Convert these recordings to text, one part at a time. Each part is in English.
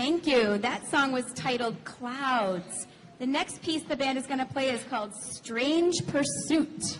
Thank you. That song was titled Clouds. The next piece the band is going to play is called Strange Pursuit.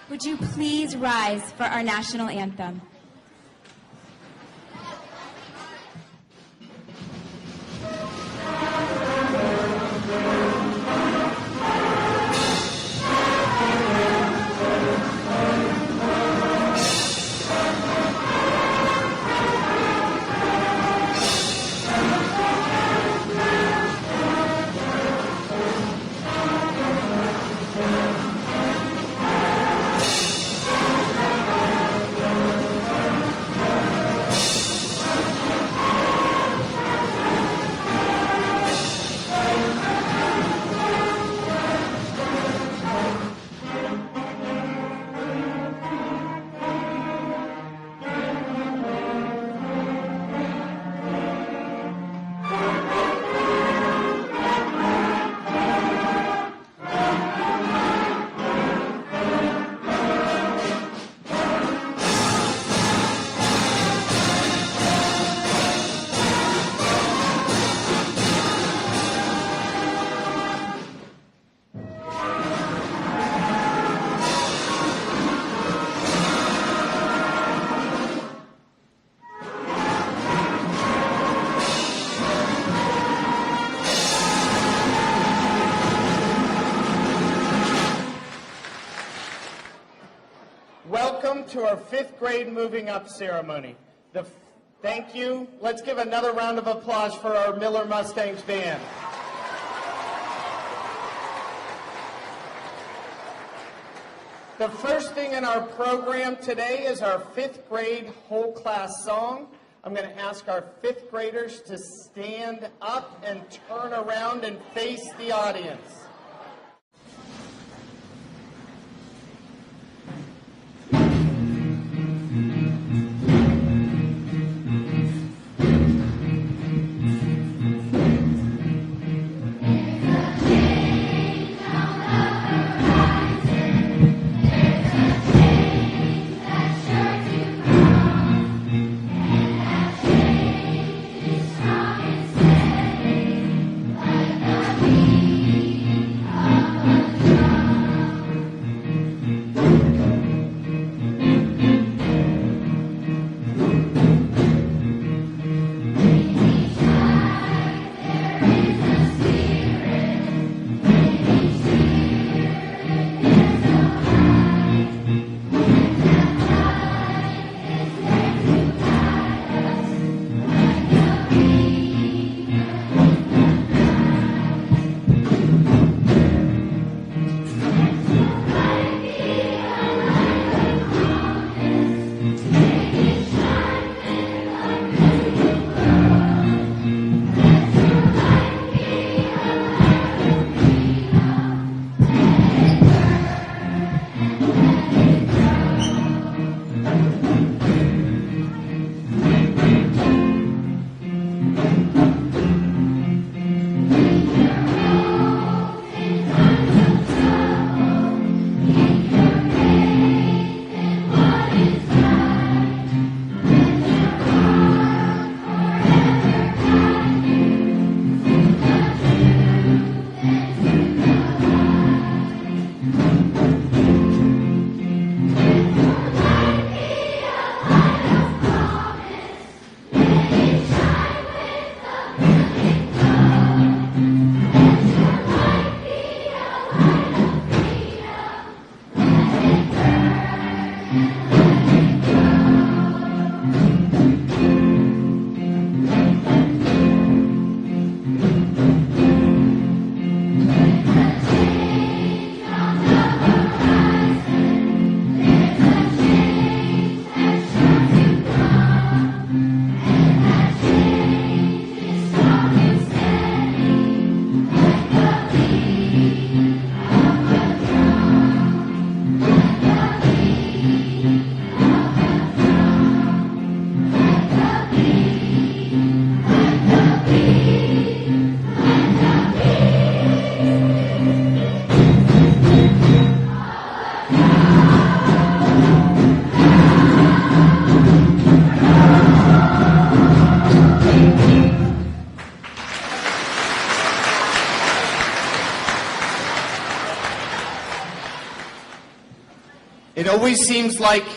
Would you please rise for our national anthem? Welcome to our 5th grade moving up ceremony. Thank you. Let's give another round of applause for our Miller Mustangs band. The first thing in our program today is our 5th grade whole class song. I'm going to ask our fifth graders to stand up and turn around and face the audience. It always seems like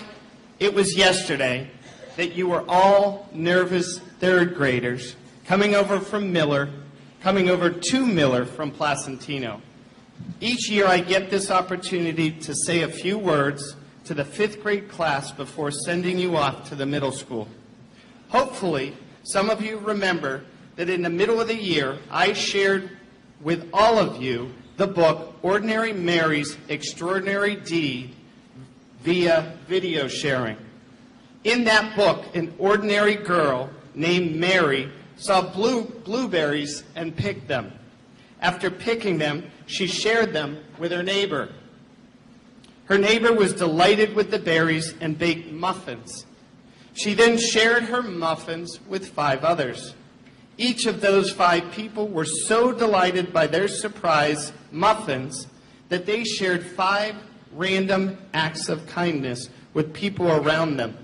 it was yesterday that you were all nervous third graders coming over to Miller from Placentino. Each year I get this opportunity to say a few words to the fifth grade class before sending you off to the middle school. Hopefully, some of you remember that in the middle of the year, I shared with all of you the book, Ordinary Mary's Extraordinary Deed, via video sharing. In that book, an ordinary girl named Mary saw blueberries and picked them. After picking them, she shared them with her neighbor. Her neighbor was delighted with the berries and baked muffins. She then shared her muffins with 5 others. Each of those 5 people were so delighted by their surprise muffins that they shared 5 random acts of kindness with people around them.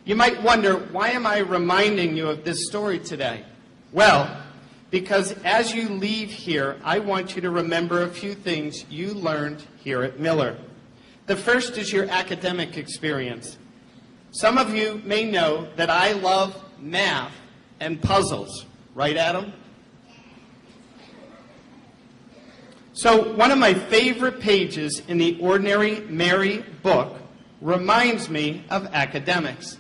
You might wonder, why am I reminding you of this story today? Well, because as you leave here, I want you to remember a few things you learned here at Miller. The first is your academic experience. Some of you may know that I love math and puzzles. Right, Adam? So one of my favorite pages in the Ordinary Mary book reminds me of academics.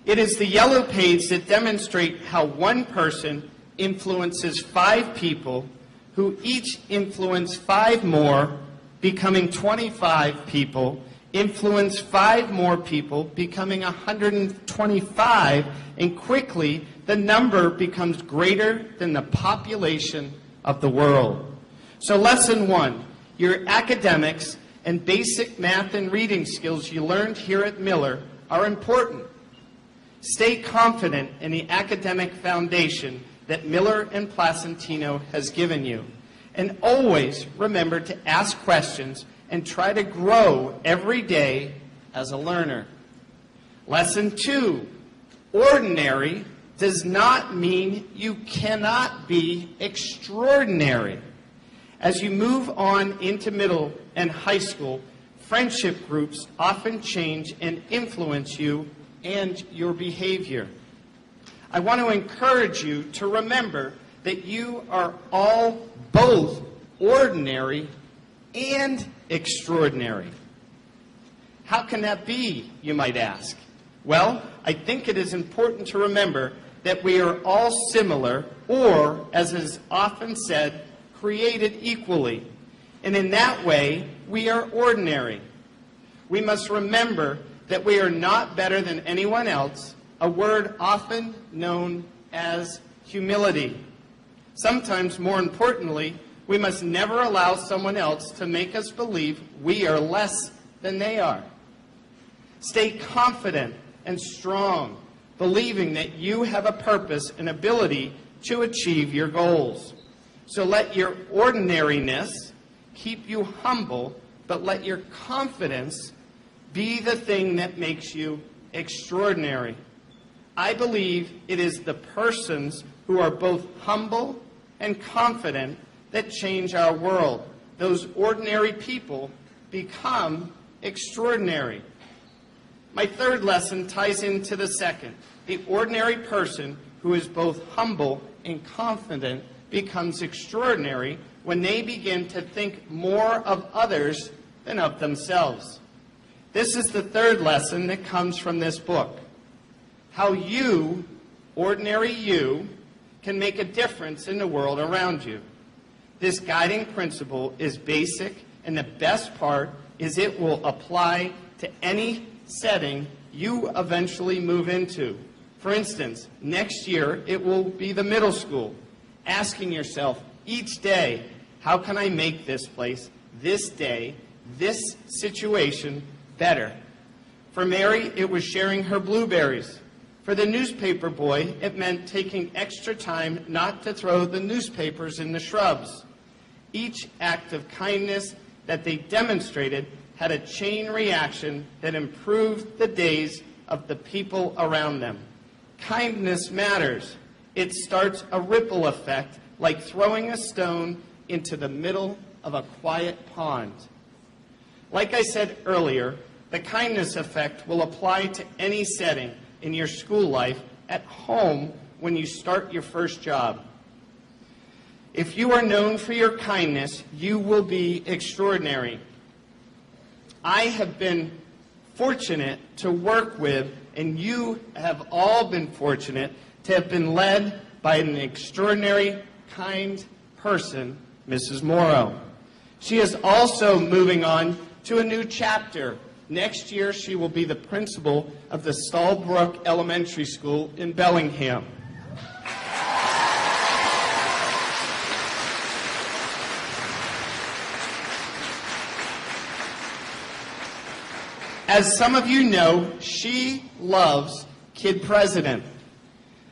It is the yellow page that demonstrates how one person influences 5 people who each influence 5 more, becoming 25 people, influence 5 more people, becoming 125, and quickly the number becomes greater than the population of the world. So lesson 1, your academics and basic math and reading skills you learned here at Miller are important. Stay confident in the academic foundation that Miller and Placentino has given you. And always remember to ask questions and try to grow every day as a learner. Lesson 2, ordinary does not mean you cannot be extraordinary. As you move on into middle and high school, friendship groups often change and influence you and your behavior. I want to encourage you to remember that you are all both ordinary and extraordinary. How can that be, you might ask? Well, I think it is important to remember that we are all similar, or, as is often said, created equally. And in that way, we are ordinary. We must remember that we are not better than anyone else, a word often known as humility. Sometimes, more importantly, we must never allow someone else to make us believe we are less than they are. Stay confident and strong, believing that you have a purpose and ability to achieve your goals. So let your ordinariness keep you humble, but let your confidence be the thing that makes you extraordinary. I believe it is the persons who are both humble and confident that change our world. Those ordinary people become extraordinary. My third lesson ties into the second. The ordinary person who is both humble and confident becomes extraordinary when they begin to think more of others than of themselves. This is the third lesson that comes from this book. How you, ordinary you, can make a difference in the world around you. This guiding principle is basic, and the best part is it will apply to any setting you eventually move into. For instance, next year it will be the middle school, asking yourself each day, how can I make this place, this day, this situation better? For Mary, it was sharing her blueberries. For the newspaper boy, it meant taking extra time not to throw the newspapers in the shrubs. Each act of kindness that they demonstrated had a chain reaction that improved the days of the people around them. Kindness matters. It starts a ripple effect like throwing a stone into the middle of a quiet pond. Like I said earlier, the kindness effect will apply to any setting in your school life, at home, when you start your first job. If you are known for your kindness, you will be extraordinary. I have been fortunate to work with, and you have all been fortunate to have been led by an extraordinary, kind person, Mrs. Morrow. She is also moving on to a new chapter. Next year, she will be the principal of the Stallbrook Elementary School in Bellingham. As some of you know, she loves Kid President.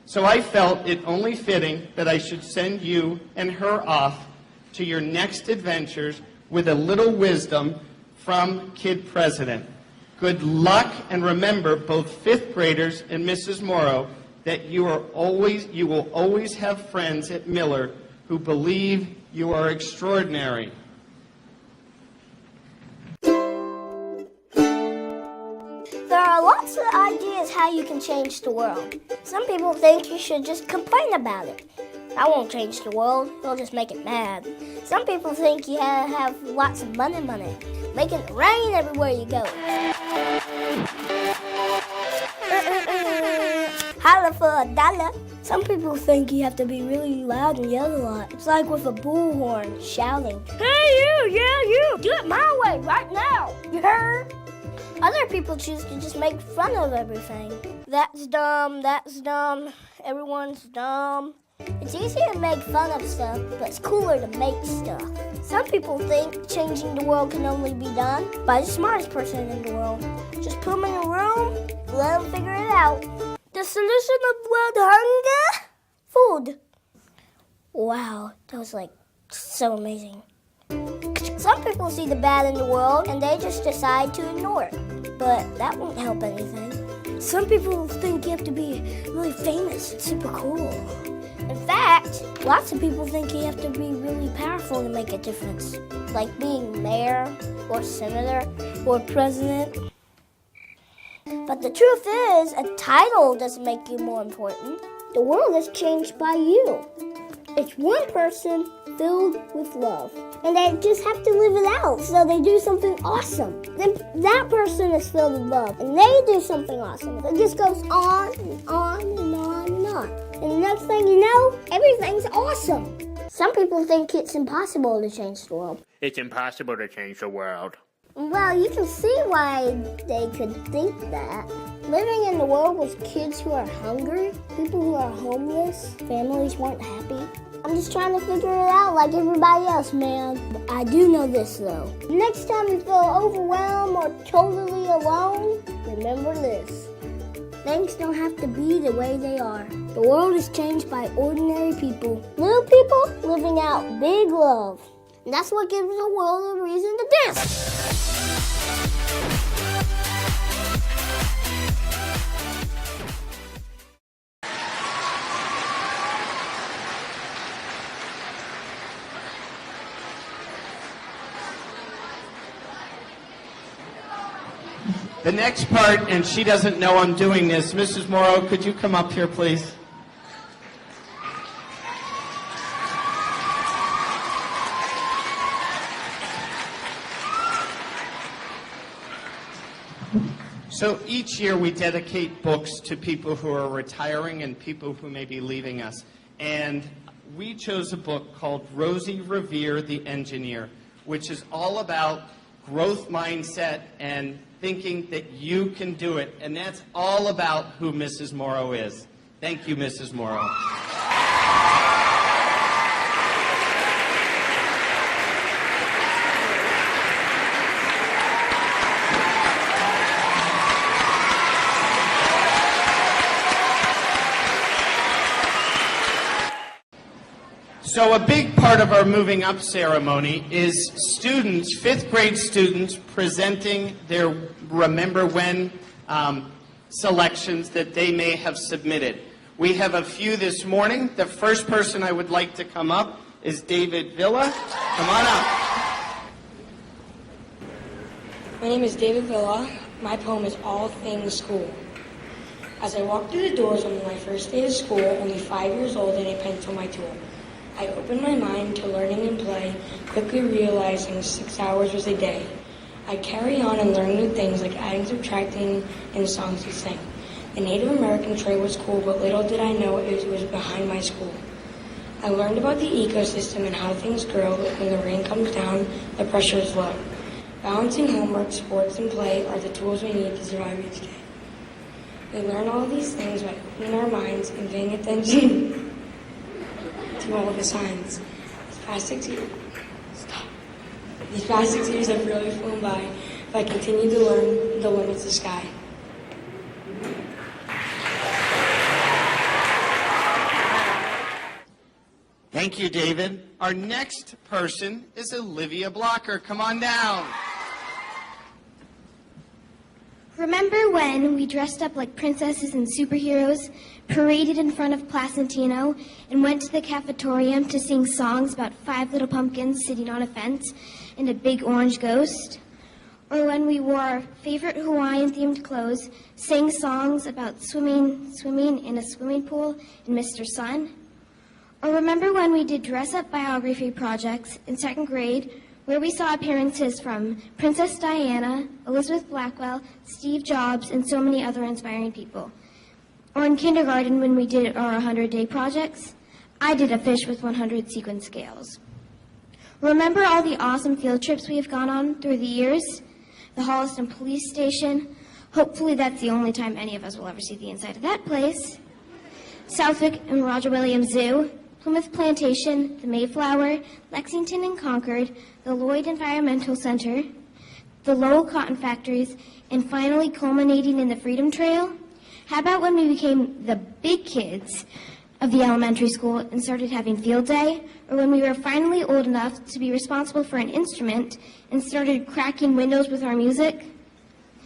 So I felt it only fitting that I should send you and her off to your next adventures with a little wisdom from Kid President. Good luck, and remember, both fifth graders and Mrs. Morrow, that you will always have friends at Miller who believe you are extraordinary. There are lots of ideas how you can change the world. Some people think you should just complain about it. That won't change the world, it'll just make it bad. Some people think you have lots of money. Make it rain everywhere you go. Holla for $1. Some people think you have to be really loud and yell a lot. It's like with a bullhorn shouting, "Hey you, yeah you, do it my way right now, you heard?" Other people choose to just make fun of everything. That's dumb, everyone's dumb. It's easier to make fun of stuff, but it's cooler to make stuff. Some people think changing the world can only be done by the smartest person in the world. Just put them in a room, let them figure it out. The solution of world hunger? Food. Wow, that was so amazing. Some people see the bad in the world and they just decide to ignore it. But that won't help anything. Some people think you have to be really famous, super cool. In fact, lots of people think you have to be really powerful to make a difference. Like being mayor, or senator, or president. But the truth is, a title doesn't make you more important. The world is changed by you. It's one person filled with love. And they just have to live it out, so they do something awesome. Then that person is filled with love, and they do something awesome. It just goes on and on and on and on. And the next thing you know, everything's awesome. Some people think it's impossible to change the world. It's impossible to change the world. Well, you can see why they could think that. Living in the world with kids who are hungry, people who are homeless, families who aren't happy. I'm just trying to figure it out like everybody else, man. I do know this, though. Next time you feel overwhelmed or totally alone, remember this. Things don't have to be the way they are. The world is changed by ordinary people. Little people living out big love. And that's what gives the world a reason to dance. The next part, and she doesn't know I'm doing this. Mrs. Morrow, could you come up here, please? So each year we dedicate books to people who are retiring and people who may be leaving us. And we chose a book called Rosie Revere, the Engineer, which is all about growth mindset and thinking that you can do it. And that's all about who Mrs. Morrow is. Thank you, Mrs. Morrow. So a big part of our moving up ceremony is students, 5th grade students, presenting their Remember When selections that they may have submitted. We have a few this morning. The first person I would like to come up is David Villa. Come on up. My name is David Villa. My poem is All Things School. As I walked through the doors on my first day of school, only 5 years old and a pencil my tool, I opened my mind to learning and play, quickly realizing 6 hours was a day. I'd carry on and learn new things like adding, subtracting, and songs to sing. The Native American trade was cool, but little did I know it was behind my school. I learned about the ecosystem and how things grow. When the rain comes down, the pressure is low. Balancing homework, sports, and play are the tools we need to survive each day. We learn all these things by opening our minds and paying attention to all the signs. These past 6 years have really flown by if I continue to learn the limits of sky. Thank you, David. Our next person is Olivia Blocker. Come on down. Remember when we dressed up like princesses and superheroes, paraded in front of Placentino, and went to the cafetorium to sing songs about 5 little pumpkins sitting on a fence and a big orange ghost? Or when we wore our favorite Hawaiian-themed clothes, sang songs about swimming in a swimming pool in Mr. Sun? Or remember when we did dress-up biography projects in 2nd grade, where we saw appearances from Princess Diana, Elizabeth Blackwell, Steve Jobs, and so many other inspiring people? Or in kindergarten when we did our 100-day projects? I did a fish with 100 sequin scales. Remember all the awesome field trips we have gone on through the years? the Holliston Police Station. Hopefully that's the only time any of us will ever see the inside of that place. Southwick and Roger Williams Zoo, Plymouth Plantation, the Mayflower, Lexington and Concord, the Lloyd Environmental Center, the Lowell Cotton Factories, and finally culminating in the Freedom Trail? How about when we became the big kids of the elementary school and started having field day, or when we were finally old enough to be responsible for an instrument and started cracking windows with our music?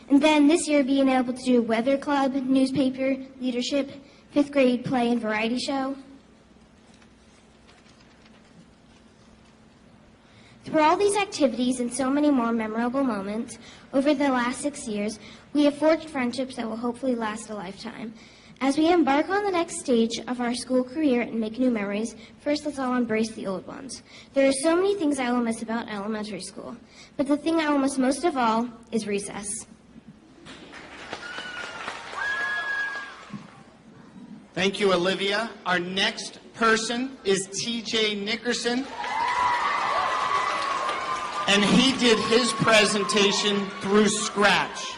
And then this year being able to do weather club, newspaper, leadership, 5th grade play and variety show. Through all these activities and so many more memorable moments over the last 6 years, we have forged friendships that will hopefully last a lifetime. As we embark on the next stage of our school career and make new memories, first let's all embrace the old ones. There are so many things I will miss about elementary school, but the thing I will miss most of all is recess. Thank you, Olivia. Our next person is TJ Nickerson. And he did his presentation through Scratch.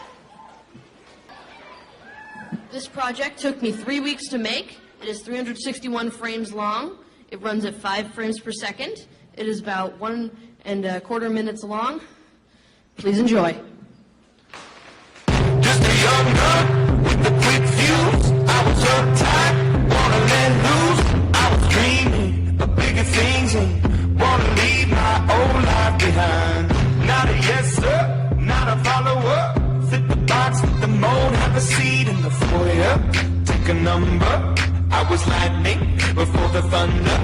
This project took me 3 weeks to make. It is 361 frames long. It runs at 5 frames per second. It is about 1.25 minutes long. Please enjoy. Just a young gun with the quick fuse. I was uptight, wanna let loose. I was dreaming of bigger things and wanna leave my old life behind. Not a yes sir, not a follower. Fit the box, fit the mold, have a seat in the foyer. Take a number. I was lightning before the thunder.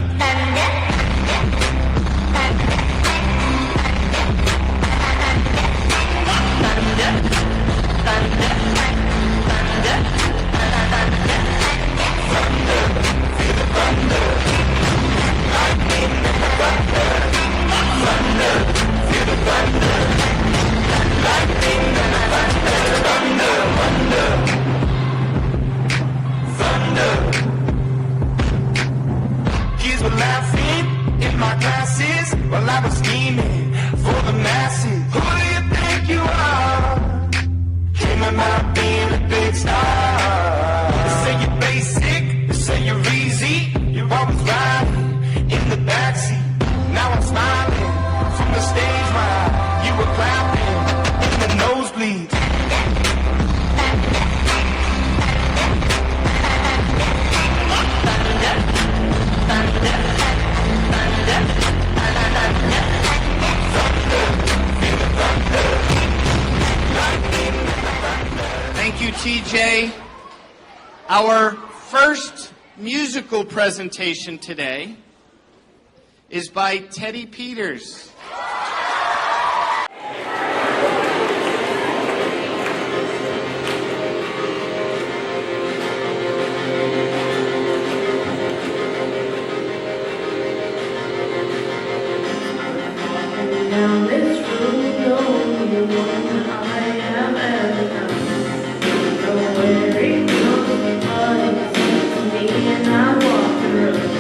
Kids were laughing in my classes while I was scheming for the masses. Who do you think you are? Dreaming about being a big star. They say you're basic, they say you're easy. You're always riding in the backseat. Now I'm smiling from the stage while you were clapping in the nosebleeds. Thank you, TJ. Our first musical presentation today is by Teddy Peters. Down this road, the only one I have ever found. So where it goes, but it seems to me, and I walk the road.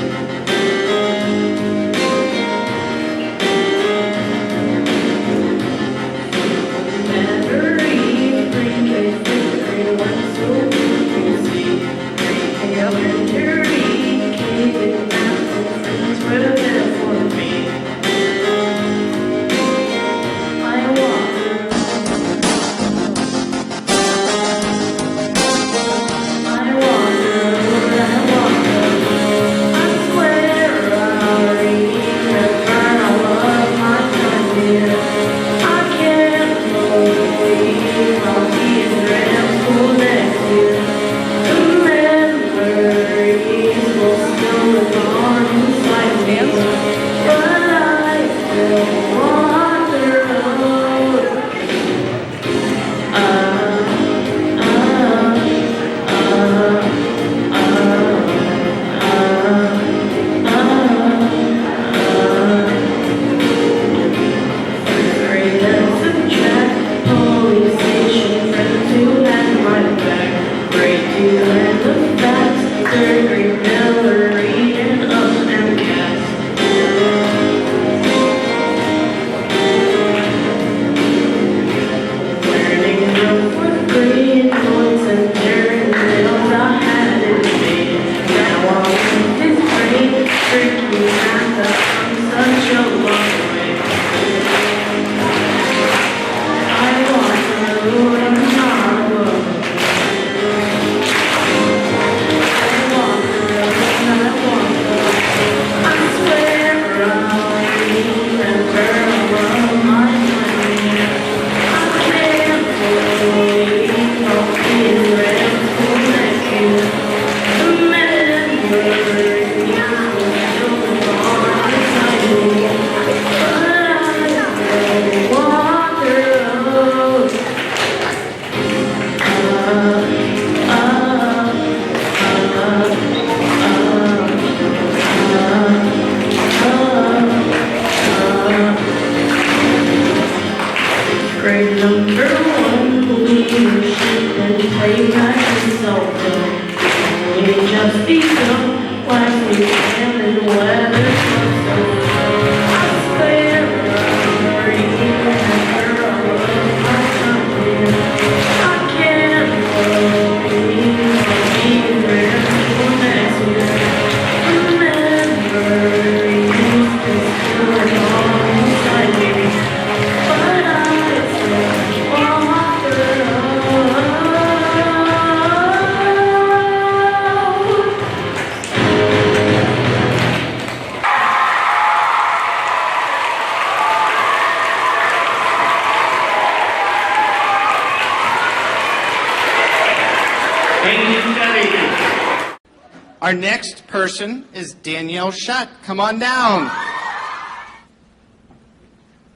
Our next person is Danielle Shutt. Come on down.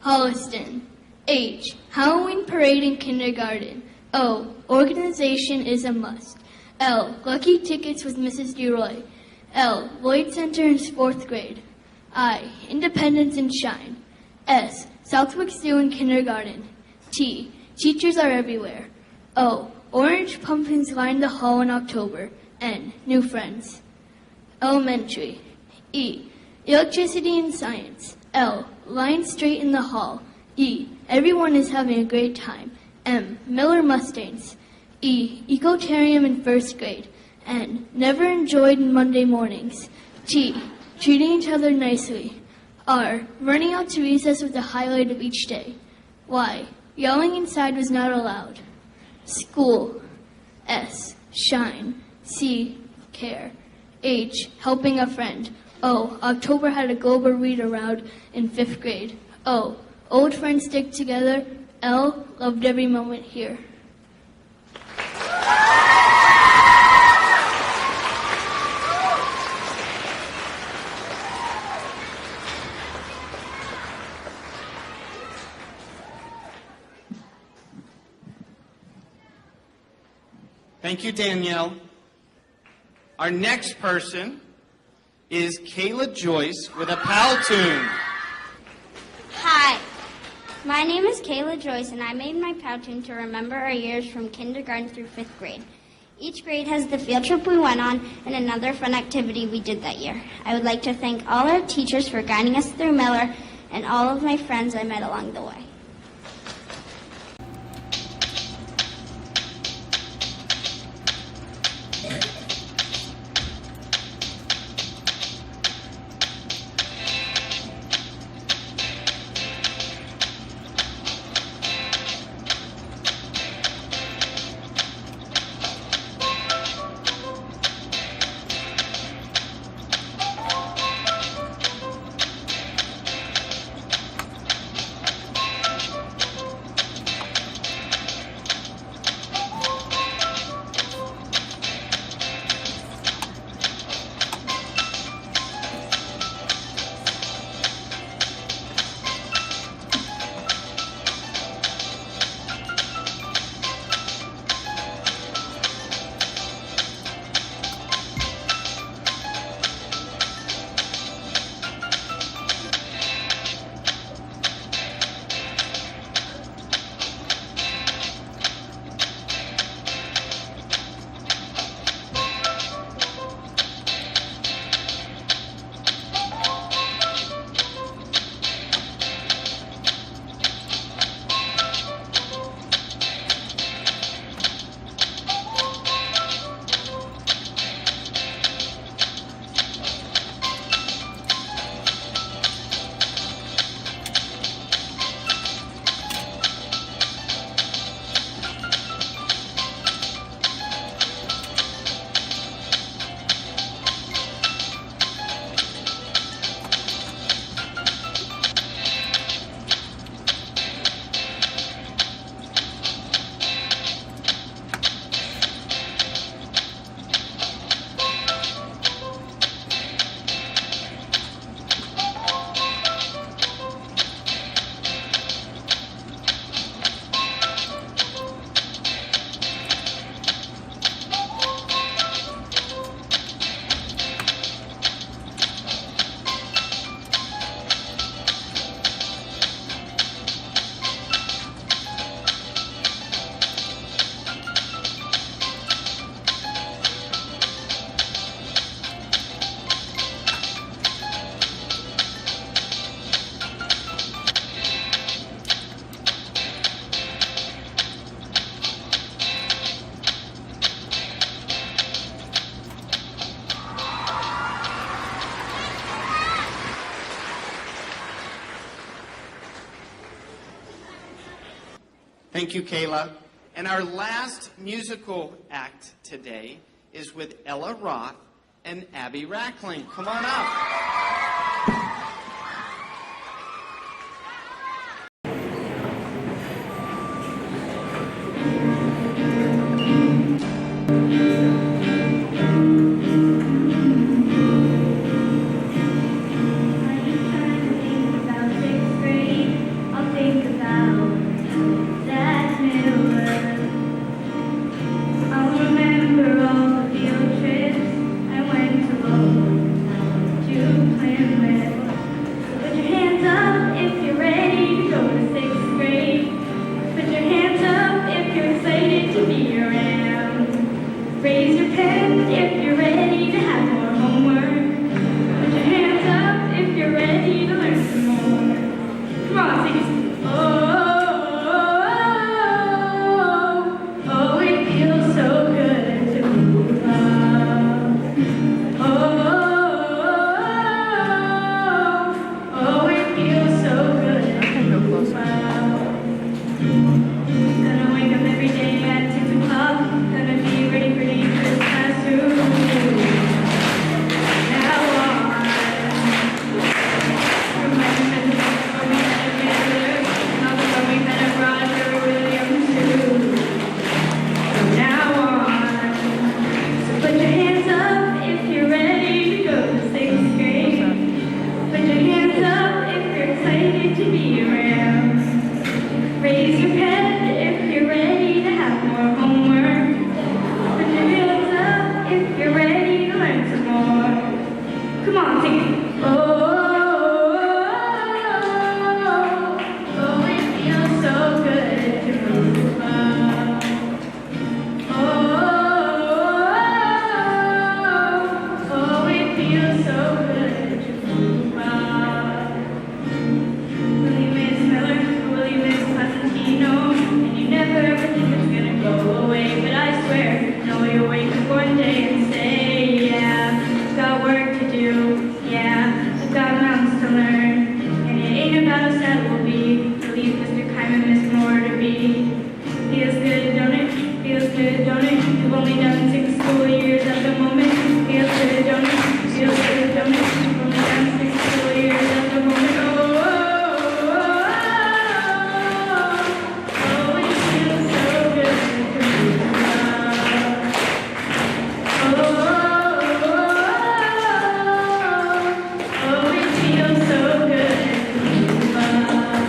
Holliston. H. Halloween parade in kindergarten. O. Organization is a must. L. Lucky tickets with Mrs. DeRoy. L. Lloyd Center in 4th grade. I. Independence and shine. S. Southwick Zoo in kindergarten. T. Teachers are everywhere. O. Orange pumpkins line the hall in October. N. New friends. Elementary. E. Electricity and science. L. Line straight in the hall. E. Everyone is having a great time. M. Miller Mustangs. E. Ecotarium in 1st grade. N. Never enjoyed Monday mornings. T. Treating each other nicely. R. Running out to recess was the highlight of each day. Y. Yelling inside was not allowed. School. S. Shine. C. Care. H. Helping a friend. O. October had a global read around in 5th grade. O. Old friends stick together. L. Loved every moment here. Thank you, Danielle. Our next person is Kayla Joyce with a pal tune. Hi, my name is Kayla Joyce, and I made my POW tune to remember our years from kindergarten through 5th grade. Each grade has the field trip we went on and another fun activity we did that year. I would like to thank all our teachers for guiding us through Miller and all of my friends I met along the way. Thank you, Kayla. And our last musical act today is with Ella Roth and Abby Rackling. Come on up. on, sing it. Oh, it feels so good to move up. Oh, it feels so good to move up. Will you miss Miller? Will you miss Placentino? And you never ever think it's gonna go away, but I swear, know you'll wake up one day and say, yeah, I've got work to do. Yeah, I've got mountains to learn, and it ain't about how sad it will be to leave Mr. Kyman, Miss Moore to be. Feels good, don't it? Feels good, don't it? You've only done 6 school years at the moment. Feels good, don't it? Feels good, don't it? You've only done 6 school years at the moment. Oh, it feels so good to move up. Oh, it feels so good to move up.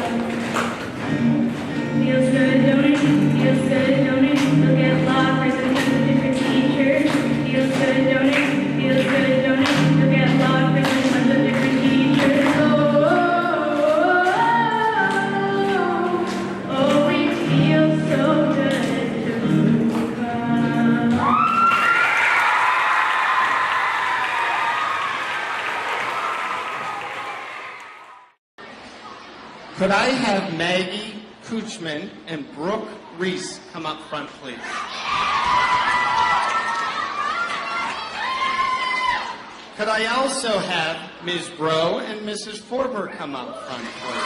Feels good, don't it? Feels good, don't it? You'll get lost by some different teachers. Feels good, don't it? Feels good, don't it? You'll get lost by some different teachers. Oh, it feels so good to move up. Could I have Maggie Kuchman and Brooke Reese come up front, please? Could I also have Ms. Bro and Mrs. Forber come up front, please?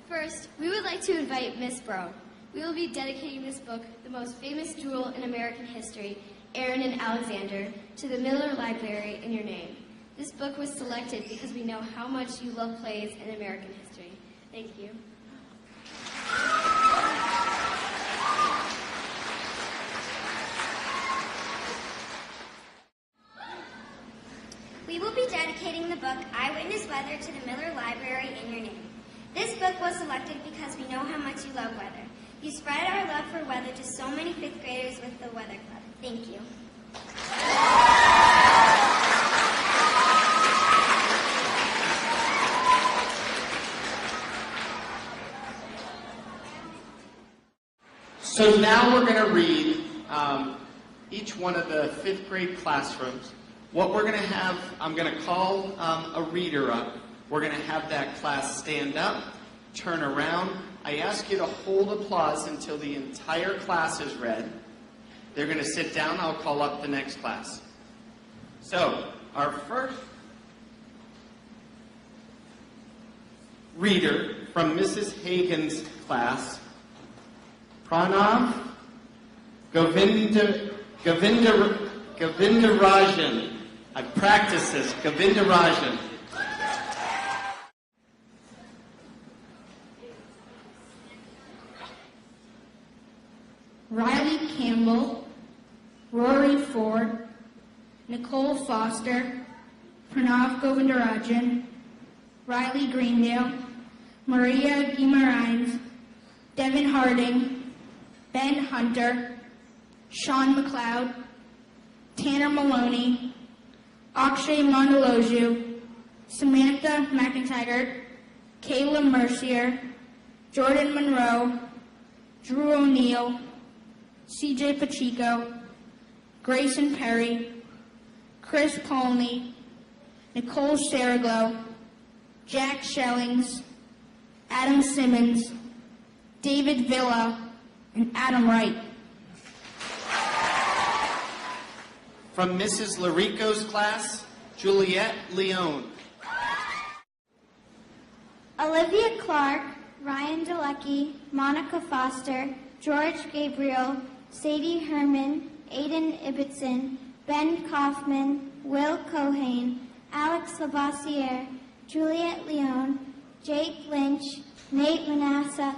First, we would like to invite Miss Bro. We will be dedicating this book, The Most Famous Duel in American History, Aaron and Alexander, to the Miller Library in your name. This book was selected because we know how much you love plays in American history. Thank you. We will be dedicating the book Eyewitness Weather to the Miller Library in your name. This book was selected because we know how much you love weather. You spread our love for weather to so many 5th graders with the Weather Club. Thank you. So now we're going to read each one of the 5th grade classrooms. What we're going to have, I'm going to call a reader up. We're going to have that class stand up, turn around. I ask you to hold applause until the entire class is read. They're going to sit down. I'll call up the next class. So, our first reader from Mrs. Hagen's class, Pranav Govindarajan. I've practiced this. Govindarajan. Riley Campbell, Rory Ford, Nicole Foster, Pranav Govindarajan, Riley Greendale, Maria Guimarães, Devin Harding, Ben Hunter, Sean McLeod, Tanner Maloney, Akshay Mandaloju, Samantha McIntyre, Kayla Mercier, Jordan Monroe, Drew O'Neill, CJ Pacheco, Grayson Perry, Chris Polney, Nicole Sheriglow, Jack Schellings, Adam Simmons, David Villa, and Adam Wright. From Mrs. Larico's class, Juliette Leone. Olivia Clark, Ryan DeLucky, Monica Foster, George Gabriel, Sadie Herman, Aiden Ibbotson, Ben Kaufman, Will Cohane, Alex Lavoisier, Juliette Leone, Jake Lynch, Nate Manassa,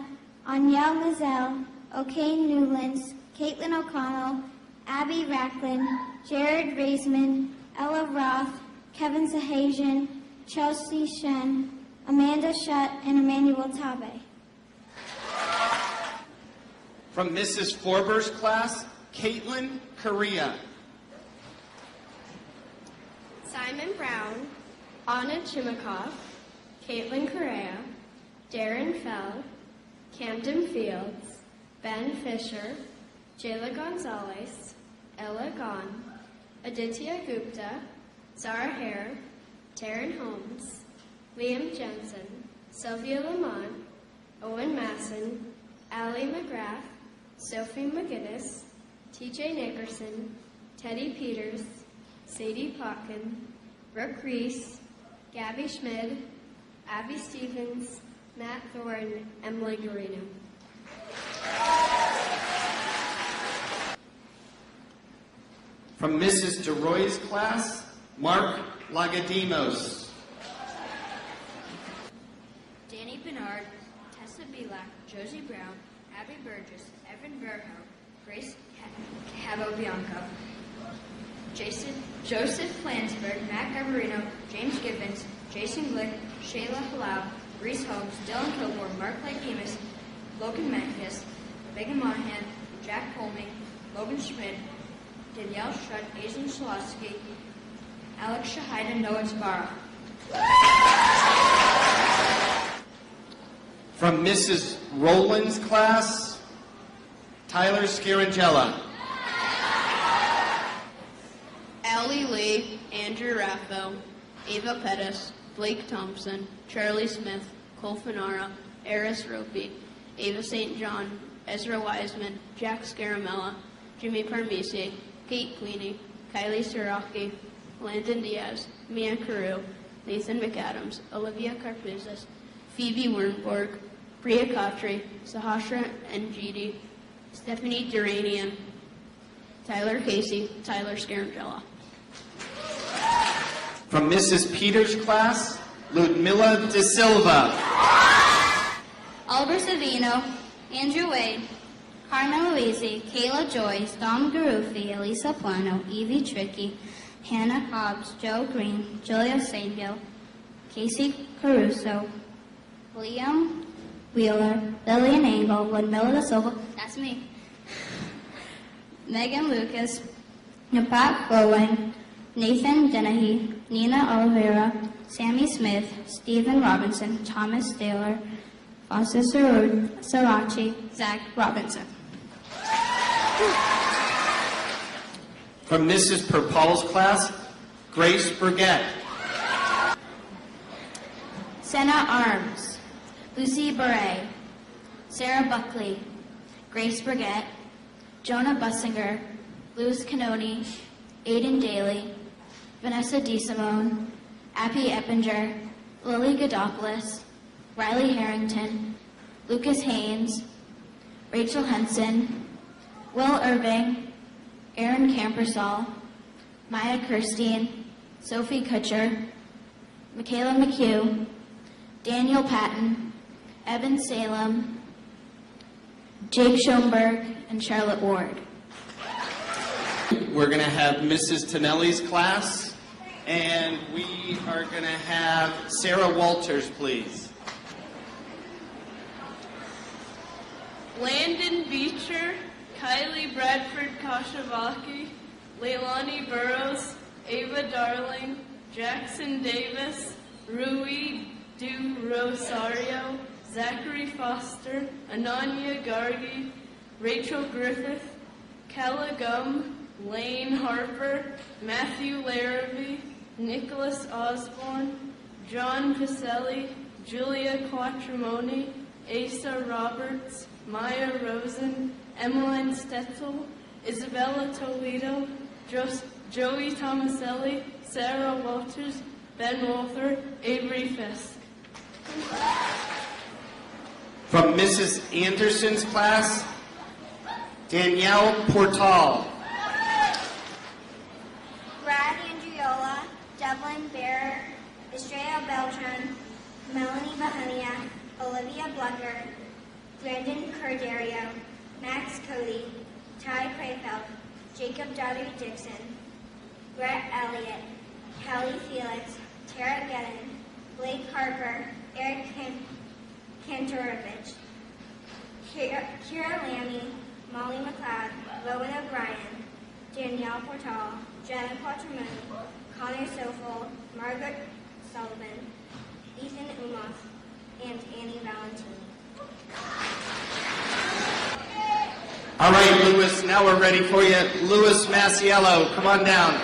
Aniel Mazel, O'Kane Newlands, Caitlin O'Connell, Abby Racklin, Jared Raisman, Ella Roth, Kevin Sahasian, Chelsea Shen, Amanda Shutt, and Emmanuel Tabe. From Mrs. Forber's class, Caitlin Correa. Simon Brown, Anna Chimikoff, Caitlin Correa, Darren Fell, Camden Fields, Ben Fisher, Jayla Gonzalez, Ella Gahn, Aditya Gupta, Zara Hare, Taryn Holmes, Liam Jensen, Sylvia Lamont, Owen Masson, Allie McGrath, Sophie McGinnis, TJ Nickerson, Teddy Peters, Sadie Plotkin, Brooke Reese, Gabby Schmid, Abby Stevens, Matt Thorne, Emily Garino. From Mrs. DeRoy's class, Mark Lagadimos. Danny Bernard, Tessa Belak, Josie Brown, Abby Burgess, Evan Verho, Grace Cabo-Bianco, Joseph Flansburgh, Matt Garbarino, James Gibbons, Jason Glick, Shayla Halal, Reese Holmes, Dylan Kilgore, Mark Lagimus, Logan Mankis, Megan Monahan, Jack Holming, Logan Schmidt, Danielle Shutt, Aizen Shalowski, Alex Shahida, Noah Tabara. From Mrs. Rowland's class, Tyler Scarangella. Allie Lee, Andrew Raffo, Ava Pettis, Blake Thompson, Charlie Smith, Cole Fanara, Eris Ropey, Ava St. John, Ezra Wiseman, Jack Scaramella, Jimmy Parmisi, Kate Queenie, Kylie Siraki, Landon Diaz, Mia Carew, Nathan McAdams, Olivia Carpuzas, Phoebe Wernborg, Priya Khatri, Sahasra Njidi, Stephanie Duranian, Tyler Casey, Tyler Scarangella. From Mrs. Peters' class, Ludmila De Silva. Oliver Savino, Andrew Wade, Carmen Luisi, Kayla Joyce, Dom Garufi, Elisa Plano, Evie Tricky, Hannah Hobbs, Joe Green, Julia Sainville, Casey Caruso, Liam Wheeler, Lillian Engel, Ludmilla Da Silva, that's me, Megan Lucas, Napat Bowen, Nathan Dennehy, Nina Oliveira, Sammy Smith, Stephen Robinson, Thomas Taylor, Foster Sarachi, Zach Robinson. From Mrs. Perpal's class, Grace Burgett. Senna Arms, Lucy Beret, Sarah Buckley, Grace Burgett, Jonah Bussinger, Luz Canoni, Aiden Daly, Vanessa DeSimone, Appy Eppinger, Lily Godopoulos, Riley Harrington, Lucas Haynes, Rachel Henson, Will Irving, Aaron Campersall, Maya Kirstein, Sophie Kutcher, Michaela McHugh, Daniel Patton, Evan Salem, Jake Schoenberg, and Charlotte Ward. We're going to have Mrs. Tonelli's class, and we are going to have Sarah Walters, please. Landon Beecher, Kylie Bradford Kashavaki, Leilani Burrows, Ava Darling, Jackson Davis, Rui Du Rosario, Zachary Foster, Ananya Gargi, Rachel Griffith, Kella Gum, Lane Harper, Matthew Larrabee, Nicholas Osborne, John Pacelli, Julia Quattromoni, Asa Roberts, Maya Rosen, Emmeline Stetzel, Isabella Toledo, Joey Tomaselli, Sarah Walters, Ben Wolfer, Avery Fisk. From Mrs. Anderson's class, Danielle Portal. Brad Andriola, Devlin Bear, Estrella Beltran, Melanie Bahania, Olivia Blucker, Brandon Corderio, Max Cody, Ty Crayfeld, Jacob W. Dixon, Brett Elliott, Kelly Felix, Tara Gedden, Blake Harper, Eric Kantorovich, Kira Lammy, Molly McLeod, Rowan O'Brien, Danielle Portal, Jenna Quattromoni, Connor Sofel, Margaret Sullivan, Ethan Umoff, and Annie Valentini. All right, Louis, now we're ready for you. Louis Masiello, come on down.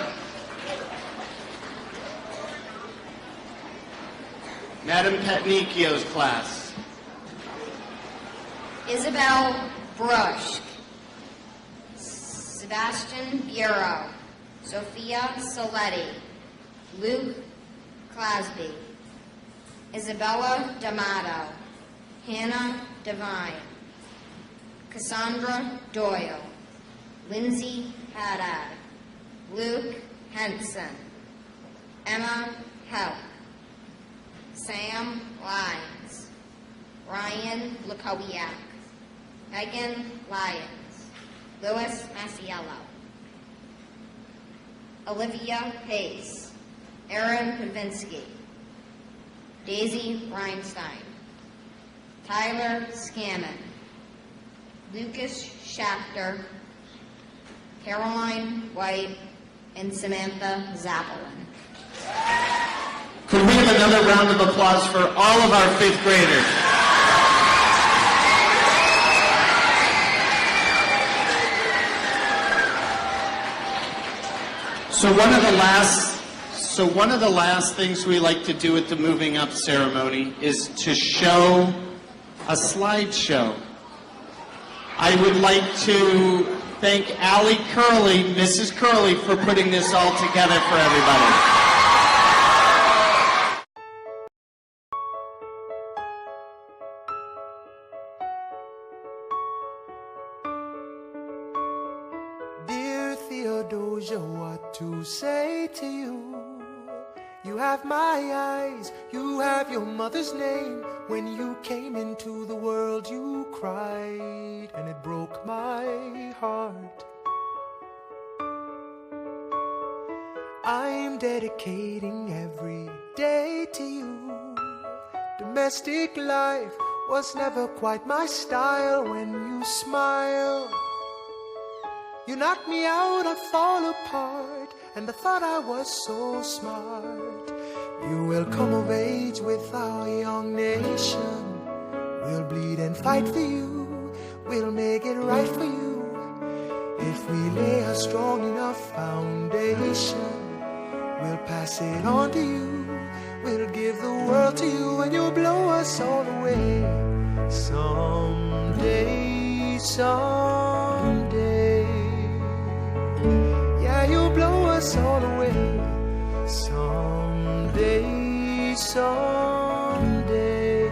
Madam Petnicchio's class. Isabel Brush, Sebastian Bureau, Sophia Soletti, Luke Clasby, Isabella D'Amato, Hannah Devine, Cassandra Doyle, Lindsay Haddad, Luke Henson, Emma Help, Sam Lyons, Ryan Lukowiak, Megan Lyons, Louis Masiello, Olivia Pace, Aaron Pavinsky, Daisy Reinstein, Tyler Scammon, Lucas Schachter, Caroline White, and Samantha Zappelin. Could we have another round of applause for all of our 5th graders? So one of the last things we like to do at the moving up ceremony is to show a slideshow. I would like to thank Allie Curley, Mrs. Curley, for putting this all together for everybody. Dear Theodosia, what to say to you? You have my eyes, you have your mother's name. When you came into the world you cried, and it broke my heart. I'm dedicating every day to you. Domestic life was never quite my style. When you smile, you knock me out, I fall apart, and I thought I was so smart. You will come of age with our young nation. We'll bleed and fight for you. We'll make it right for you. If we lay a strong enough foundation, we'll pass it on to you. We'll give the world to you, and you'll blow us all away. Someday, someday. Yeah, you'll blow us all away. Someday, someday.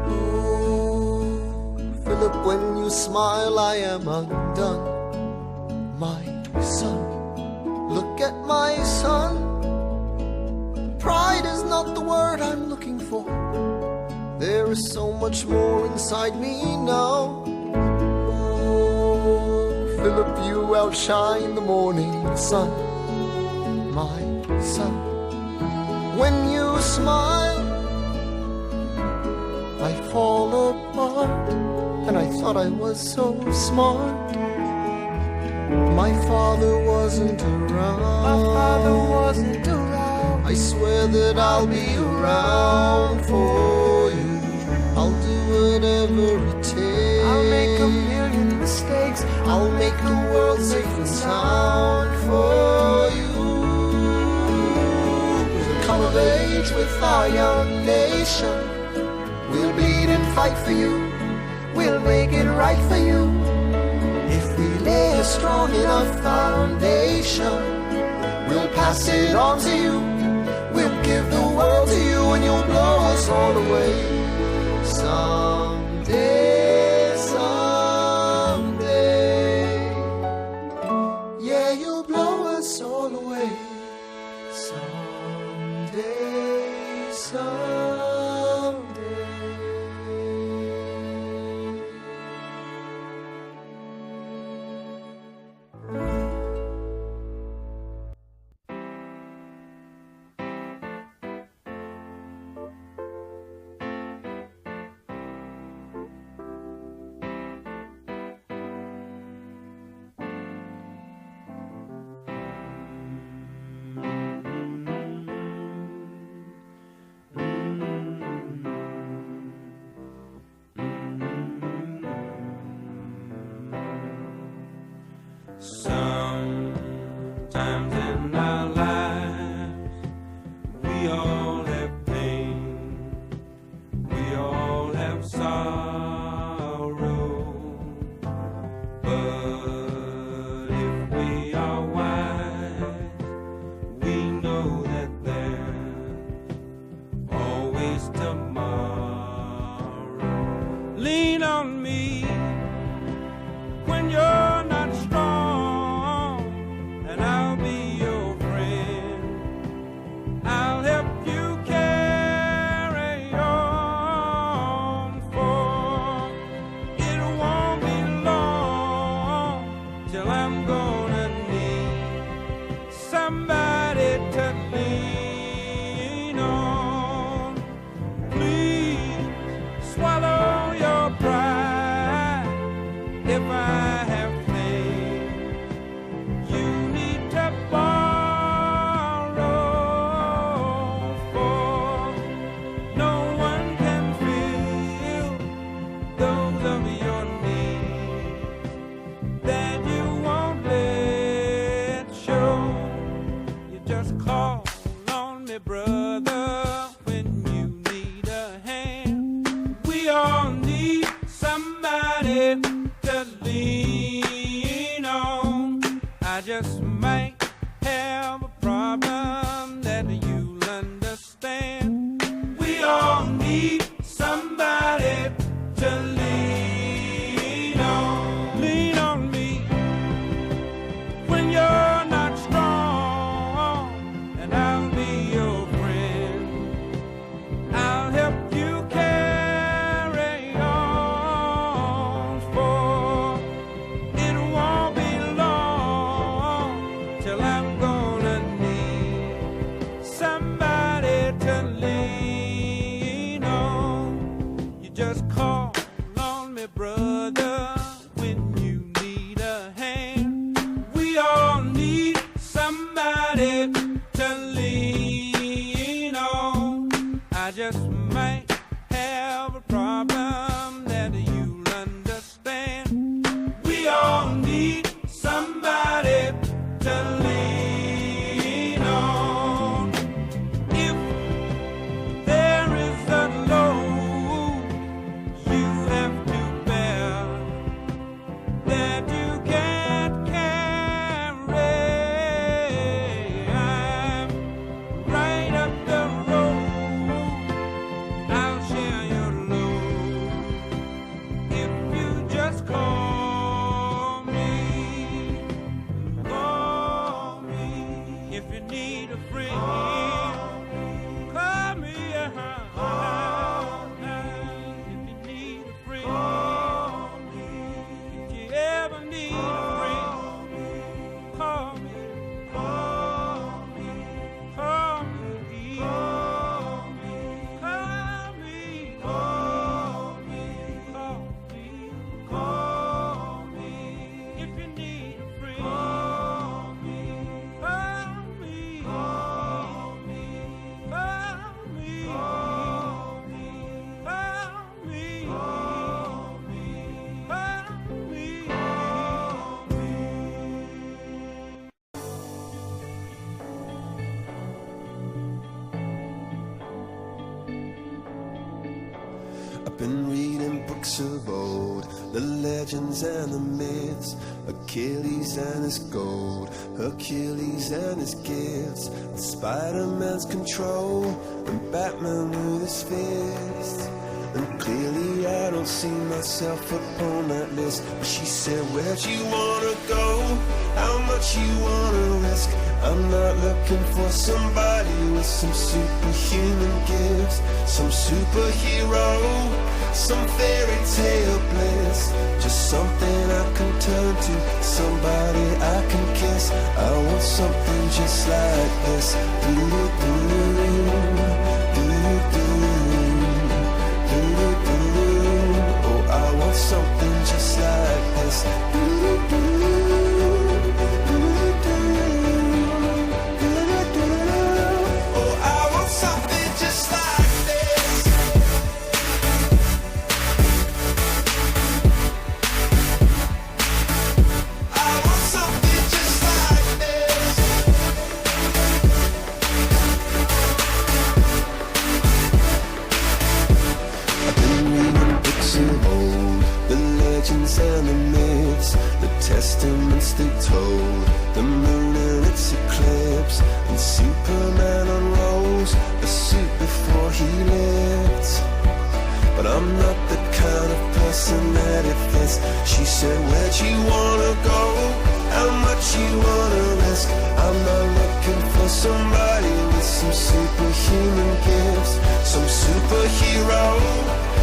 Oh, Philip, when you smile, I am undone. My son, look at my son. Pride is not the word I'm looking for. There is so much more inside me now. Philip, you outshine the morning sun, my son. When you smile, I fall apart, and I thought I was so smart. My father wasn't around. My father wasn't around. I swear that I'll be around for you. I'll do whatever it takes. I'll make a million mistakes. I'll make the world safe and sound for you. We'll come of age with our young nation. We'll bleed and fight for you. We'll make it right for you. If we lay a strong enough foundation, we'll pass it on to you. We'll give the world to you, and you'll blow us all away. Someday, someday. Yeah, you'll blow us all away. Someday, someday. Sometimes in our lives, we all have pain, we all have sorrow, but if we are wise, we know that there's always tomorrow. Lean on me when you're not strong, and I'll be your friend. I'll help you carry on, for it won't be long till I'm gonna need somebody to lean on. Please swallow your pride if I have things you need to borrow, for no one can fill those of your needs that you won't let show. You just call on me, brother, when you need a hand. We all need somebody to lean on. I just might have a problem that you'll understand. We all need somebody to lean on. Lean on me when you're not strong, and I'll be your friend. I'll help you carry on, for it won't be long till I'm gonna need somebody to lean on. You just call on me, brother, when you need a hand. We all need somebody to lean on. I just might have a problem that you'll understand. We all need somebody to lean on. If there is a load you have to bear that you can't carry, I'm right up the road. I'll share your load if you just call me. Call me if you need a friend. Call me, if you need a friend. If you ever need a friend, call me. Call me. Call me. Call me. Call me. Call me. Call me. If you need a friend, call me. Call me. Call me. Call me. Call me. Call me. Call me. I've been reading books of old, the legends and the myths, Achilles and his gold, Hercules and his gifts, Spider-Man's control, and Batman with his fist. And clearly I don't see myself upon that list. But she said, where'd you wanna go? How much you wanna risk? I'm not looking for somebody with some superhuman gifts, some superhero, some fairy tale bliss. Just something I can turn to, somebody I can kiss. I want something just like this. Oh, I want something just like this. Oh, I want something just like this. I want something. you wanna risk? I'm not looking for somebody with some superhuman gifts, some superhero,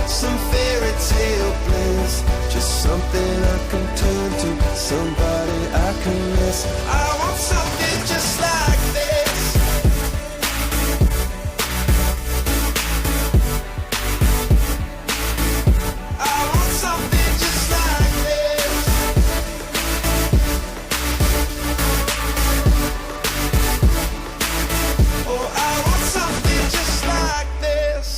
some fairy tale bliss. Just something I can turn to, somebody I can miss. I want something just like this. I want something just like this. Oh, I want something just like this.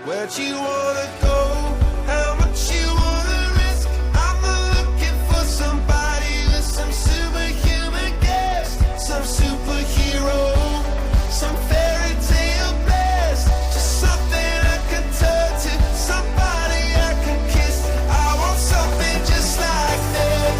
Where'd you wanna go? How much you wanna risk? I'm not looking for somebody with some superhuman gifts, some superhero, some fairy tale bliss. Just something I can turn to, somebody I can kiss. I want something just like this.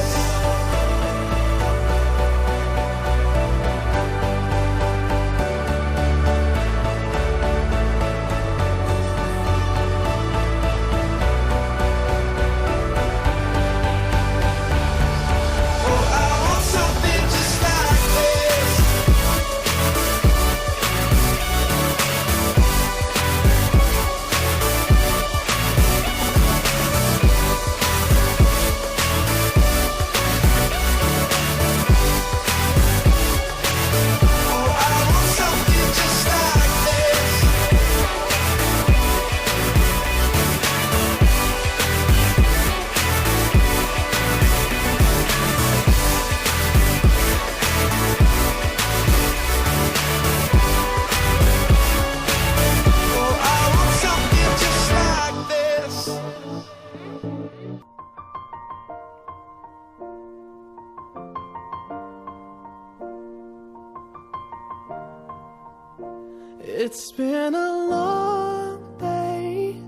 It's been a long day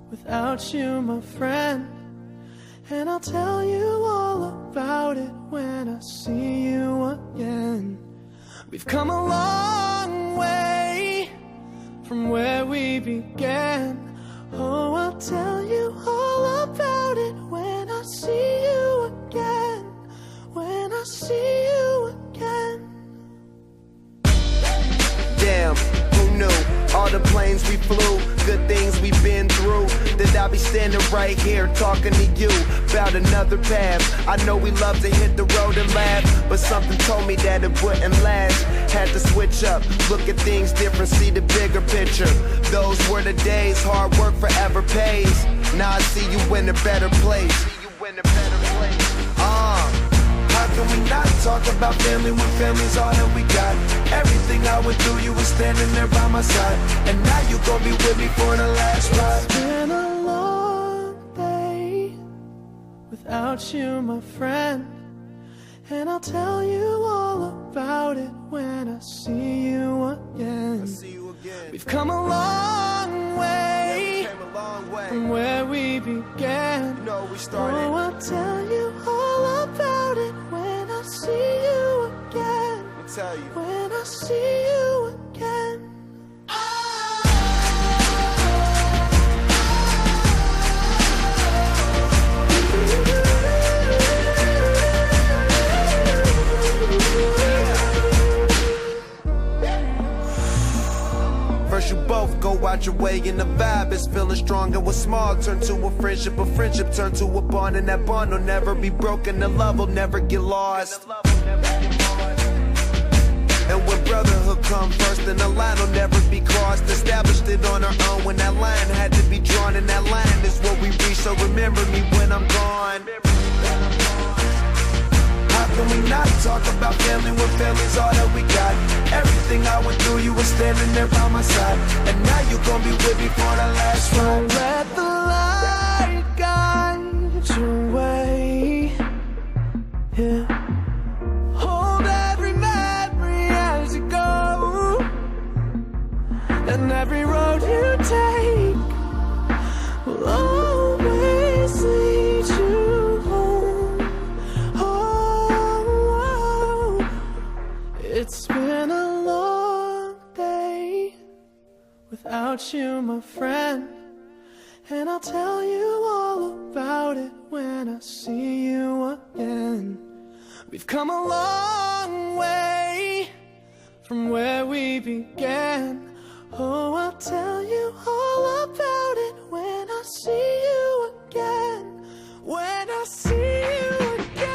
without you, my friend, and I'll tell you all about it when I see you again. We've come a long way from where we began. Oh, I'll tell you all about it when I see you again. When I see you again. Damn, who knew? All the planes we flew, good things we've been through. That I'll be standing right here talking to you about another path. I know we love to hit the road and laugh, but something told me that it wouldn't last. Had to switch up, look at things different, see the bigger picture. Those were the days, hard work forever pays. Now I see you in a better place. How can we not talk about family when family's all that we got? Everything I went through, you were standing there by my side, and now you gon' be with me for the last ride. It's been a long day without you, my friend, and I'll tell you all about it when I see you again. We've come a long way from where we began. Oh, I'll tell you all about it when I see you again. When I see you again. First you both go out your way and the vibe is feeling strong, and what's small turn to a friendship turn to a bond, and that bond will never be broken, the love will never get lost. And when brotherhood come first, then the line will never be crossed. Established it on our own when that line had to be drawn, and that line is what we reach, so remember me when I'm gone. How can we not talk about family when family's all that we got? Everything I went through, you were standing there by my side, and now you gon' be with me for the last ride. Let the light guide your way. Yeah. Hold every memory as you go, and every road you take will always lead you home. Oh, about you, my friend. And I'll tell you all about it when I see you again. We've come a long way from where we began. Oh, I'll tell you all about it when I see you again. When I see you again.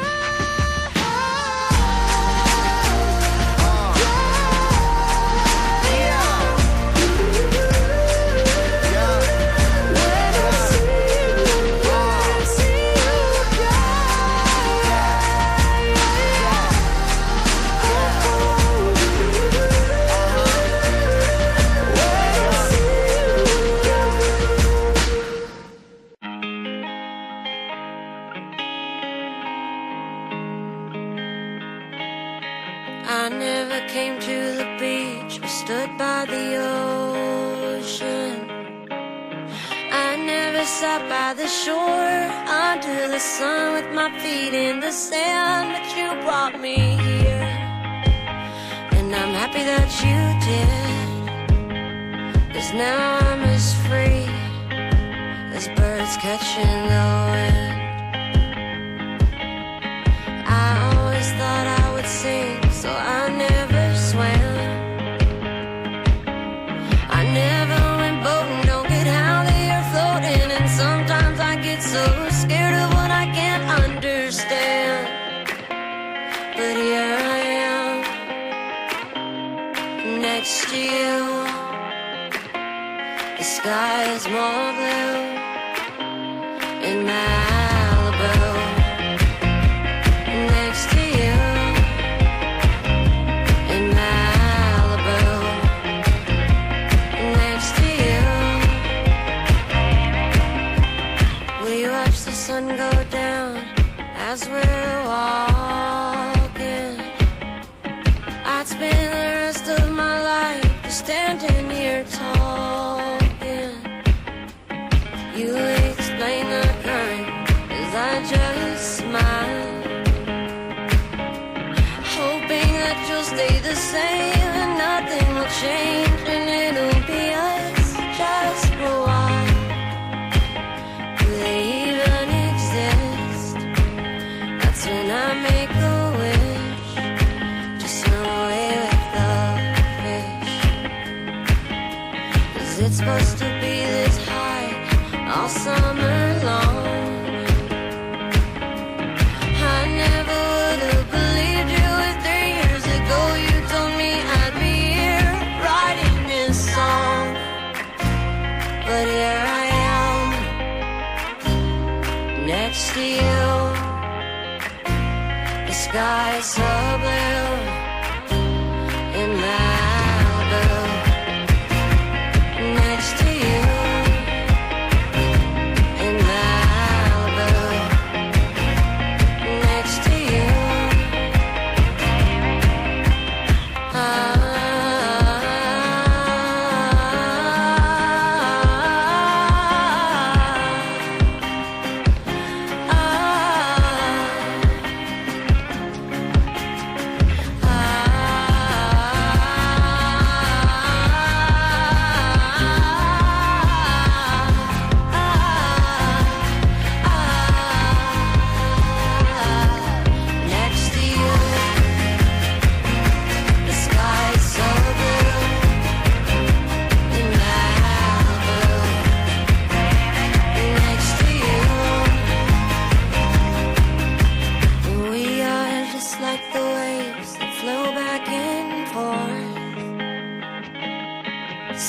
I never came to the beach or stood by the ocean. I never sat by the shore under the sun with my feet in the sand, but you brought me here, and I'm happy that you did, 'cause now I'm as free as birds catching the wind. I always thought I would sing, so I never swam. I never went boating, don't get how they are floating. And sometimes I get so scared of what I can't understand. But here I am, next to you. The sky is more blue in Malibu. Next to you. Sun go down as we're walking. I'd spend the rest of my life just standing here talking. You explain the current as I just smile, hoping that you'll stay the same and nothing will change, and it'll be us just for a while. Do they even exist? That's when I make a wish to swim away with the fish. 'Cause it's supposed to be this high all summer long. I never would have believed you if 3 years ago you told me I'd be here writing this song. But here I am, next to you. The sky is so blue in Malibu. Next to you in Malibu. Next to you.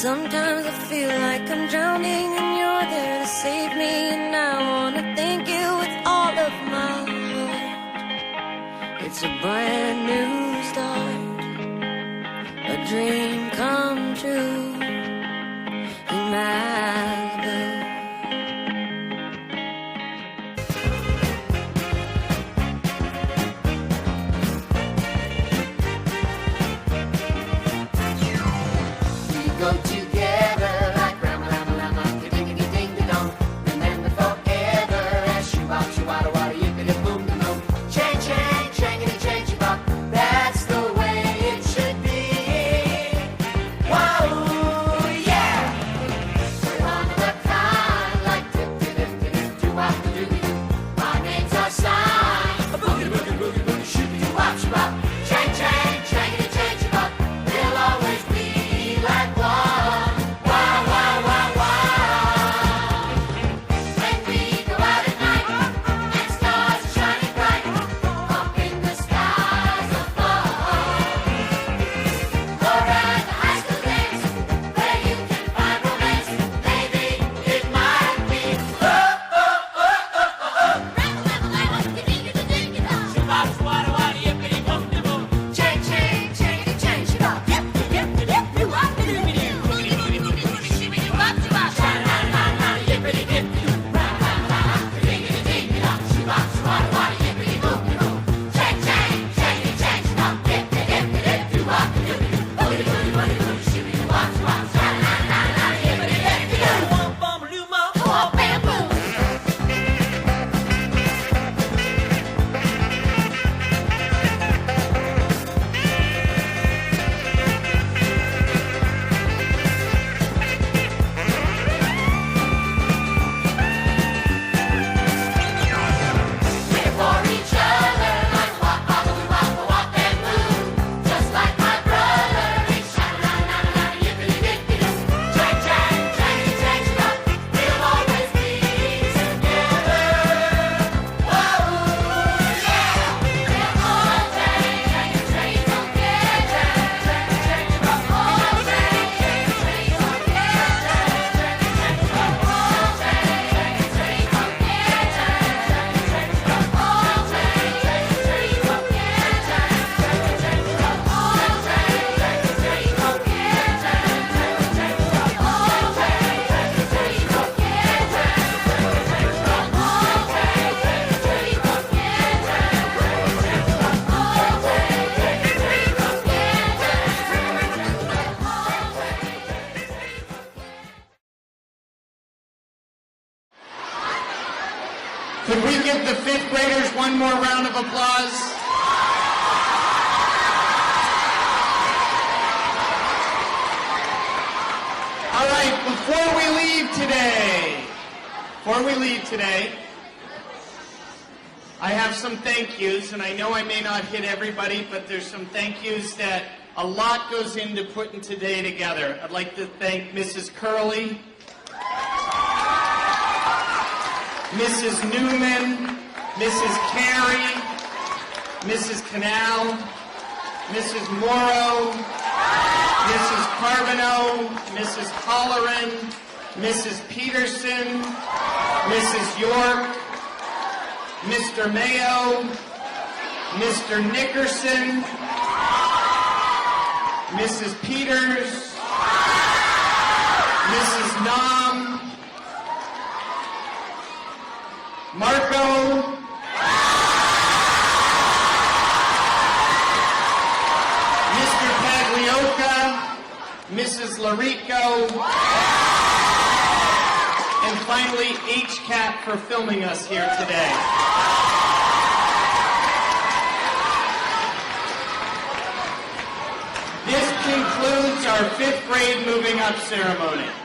Sometimes I feel like I'm drowning and you're there to save me, and I wanna thank you with all of my heart. It's a brand new start, a dream come true in Malibu. Go together like Rama Rama Rama, ding ding ding ding dong. Remember forever as shoo-bop, shoo-wada wada, yippity boom boom boom. Chang chang, changity changey bop. That's the way it should be. Wow. give the fifth graders one more round of applause? All right, before we leave today, I have some thank yous, and I know I may not hit everybody, but there's some thank yous that a lot goes into putting today together. I'd like to thank Mrs. Curley, Mrs. Newman, Mrs. Carey, Mrs. Canal, Mrs. Morrow, Mrs. Carbonneau, Mrs. Holleran, Mrs. Peterson, Mrs. York, Mr. Mayo, Mr. Nickerson, Mrs. Peters, Mrs. Nam, Marco, Mr. Pagliocca, Mrs. Larico, and finally HCAT for filming us here today. This concludes our fifth grade moving up ceremony.